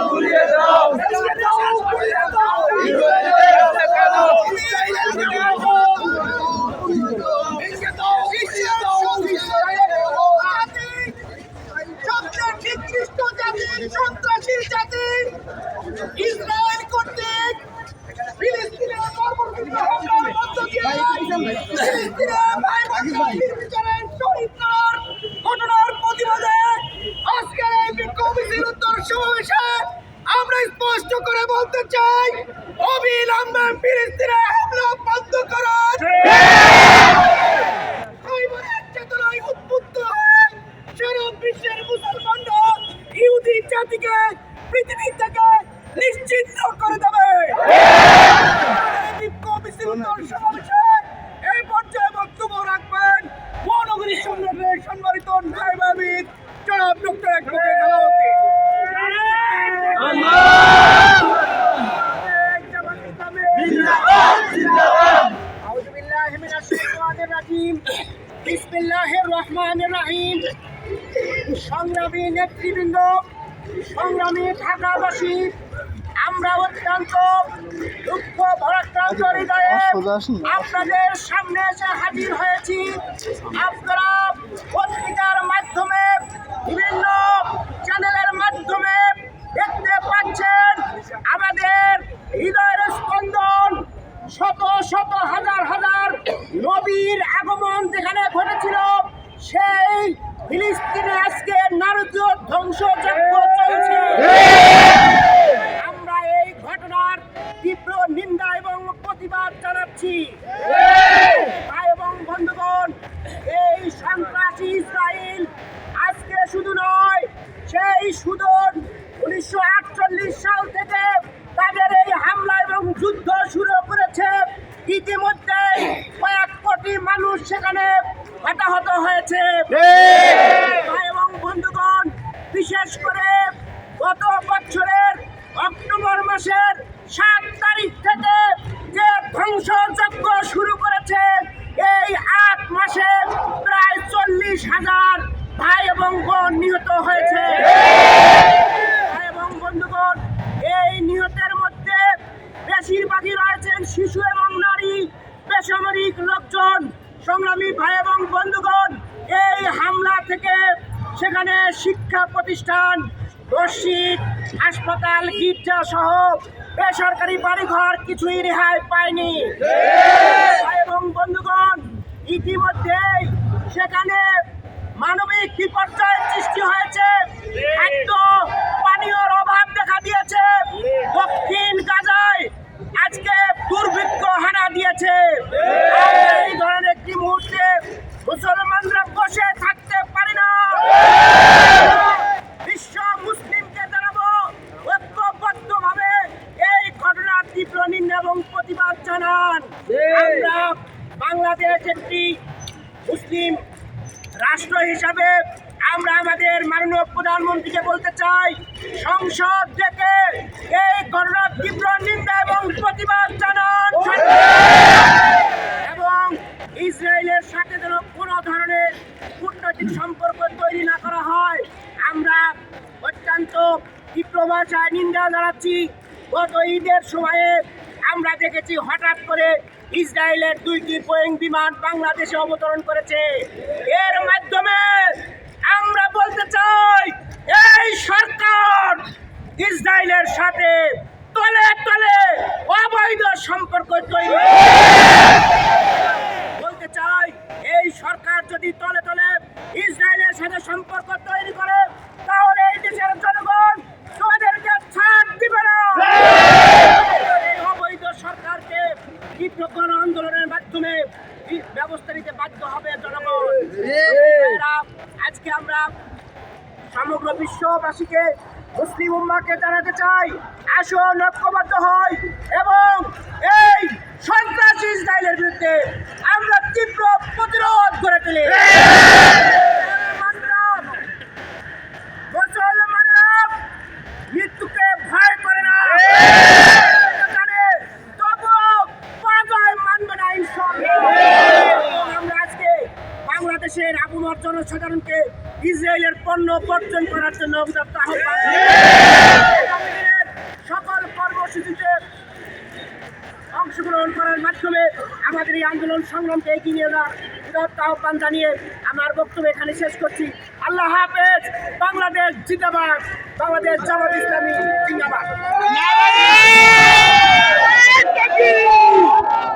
ঘুরিয়ে দাও নিকৃষ্ট জাতি, সন্ত্রাসী জাতি ইসরায়েল কর্তৃক ফিলিস্তিনের কর্মসূচি হামলার মধ্য দিয়ে ফিলিস্তিনের ভাই-বোনদের নির্বিচারে শহীদ করার ঘটনার প্রতিবাদে আজকের এই বিক্ষোভ মিছিল উত্তর সমাবেশে আমরা স্পষ্ট করে বলতে চাই, অবিলম্বে ফিলিস্তিনে হামলা বন্ধ করুন। চেতনায় উদ্বুদ্ধ হয়ে সারা বিশ্বের মুসলমানরা ইহুদি জাতিকে পৃথিবী থেকে নিশ্চিহ্ন করে দেবে। বিক্ষোভ মিছিল উত্তর সমাবেশে এই পর্যায়ে বক্তব্য রাখবেন মহানগরী সম্রাটের সম্মানিত নায়েব-আমির জনাব ডক্টর অ্যাডভোকেট আলাউদ্দিন। আউযু বিল্লাহি মিনাশ শাইতানির রাজীম। বিসমিল্লাহির রহমানির রহিম। সংগ্রামী নেতৃবৃন্দ, সংগ্রামী ঢাকাবাসী, আমরা অত্যন্ত দুঃখ ভারাক্রান্ত হৃদয়ে আপনাদের সামনে এসে হাজির হয়েছি। আপনারা পত্রিকার মাধ্যমে, বিভিন্ন চ্যানেলের মাধ্যমে দেখতে পাচ্ছেন আমাদের হৃদয়ের স্পন্দন, শত শত হাজার হাজার নবীর আগমন যেখানে ঘটেছিল, সেই ফিলিস্তিনে আজকে নারকীয় ধ্বংসযজ্ঞ চলছে। আমরা এই ঘটনার তীব্র নিন্দা এবং প্রতিবাদ জানাচ্ছি। ভাই এবং বন্ধুগণ, এই সন্ত্রাসী ইসরায়েল আজকে শুধু নয়, সেই সুদূর 1948 সাল থেকে তাদের এই হামলা এবং যুদ্ধ শুরু করেছে। ইতিমধ্যে কয়েক কোটি মানুষ সেখানে হতাহত হয়েছে। ভাই এবং বন্ধুগণ, বিশেষ করে গত বছরের অক্টোবর মাসের 7 তারিখ থেকে যে ধ্বংসযজ্ঞ শুরু করেছে, এই 8 মাসে প্রায় 40,000 ভাই এবং বোন নিহত হয়েছে। ভাই এবং বন্ধুগণ, এই নিহতের মধ্যে বেশিরভাগই রয়েছেন শিশু এবং নারী, বেসামরিক লোকজন। সংগ্রামী ভাই এবং বন্ধুগণ, এই হামলা থেকে সেখানে শিক্ষা প্রতিষ্ঠান, মসজিদ, হাসপাতাল, গির্জা সহ বেসরকারি বাড়িঘর কিছুই রেহাই পায়নি। ভাই এবং বন্ধুগণ, ইতিমধ্যেই সেখানে মানবিক বিপর্যয়ের সৃষ্টি হয়েছে। খাদ্য পানীয়র অভাব দেখা দিয়েছে। দক্ষিণ গাজায় আজকে দুর্ভিক্ষ হানা দিয়েছে। এই ধরনের একটি মুহূর্তে মুসলমানরা বসে থাকতে পারে না। বিশ্ব মুসলিমকে জানাবো, ঐক্যবদ্ধভাবে এই ঘটনার তীব্র নিন্দা এবং প্রতিবাদ জানান। আমরা বাংলাদেশ একটি মুসলিম রাষ্ট্র হিসাবে আমরা আমাদের মাননীয় প্রধানমন্ত্রীকে বলতে চাই, সংসদ থেকে এই ঘটনার তীব্র নিন্দা এবং প্রতিবাদ জানান এবং ইসরায়েলের সাথে যেন কোনো ধরনের কূটনৈতিক সম্পর্ক তৈরি না করা হয়। আমরা অত্যন্ত তীব্র ভাষায় নিন্দা জানাচ্ছি। গত ঈদের সময়ে আমরা দেখেছি হঠাৎ করে ইসরায়েলের 2টি বোয়িং বিমান বাংলাদেশে অবতরণ করেছে। এর মাধ্যমে আমরা বলতে চাই, এই সরকার ইসরায়েলের সাথে তলে তলে অবৈধ সম্পর্ক তৈরি বলতে চাই। এই সরকার যদি তলে তলে ইসরায়েলের সাথে সম্পর্ক তৈরি করে, তাহলে এই দেশের জনগণ তোমাদেরকে ছাড় দিবে না। এই অবৈধ সরকারকে তীব্র গণ আন্দোলনের মাধ্যমে ব্যবস্থা নিতে বাধ্য হবে জনগণ। আজকে আমরা সমগ্র বিশ্ববাসীকে, মুসলিম উম্মাহকে জানাতে চাই, আসুন ঐক্যবদ্ধ হয় এবং এই সন্ত্রাসী ইসরায়েলের বিরুদ্ধে আমরা তীব্র প্রতিরোধ গড়ে তুলি। মুসলমানরা মৃত্যুকে ভয় করে না, তবুও পরাজয় মানবে না ইনশাআল্লাহ। আমরা আজকে বাংলাদেশের আবুমর জনসাধারণকে ইসরায়েলের পণ্য বর্জন করার জন্য আহ্বান মাধ্যমে আমাদের এই আন্দোলন সংগ্রামকে এগিয়ে নিয়ে যাওয়ার আহ্বান জানিয়ে আমার বক্তব্য এখানে শেষ করছি। আল্লাহ হাফেজ। বাংলাদেশ জিন্দাবাদ। বাংলাদেশ জামাত ইসলামী জিন্দাবাদ।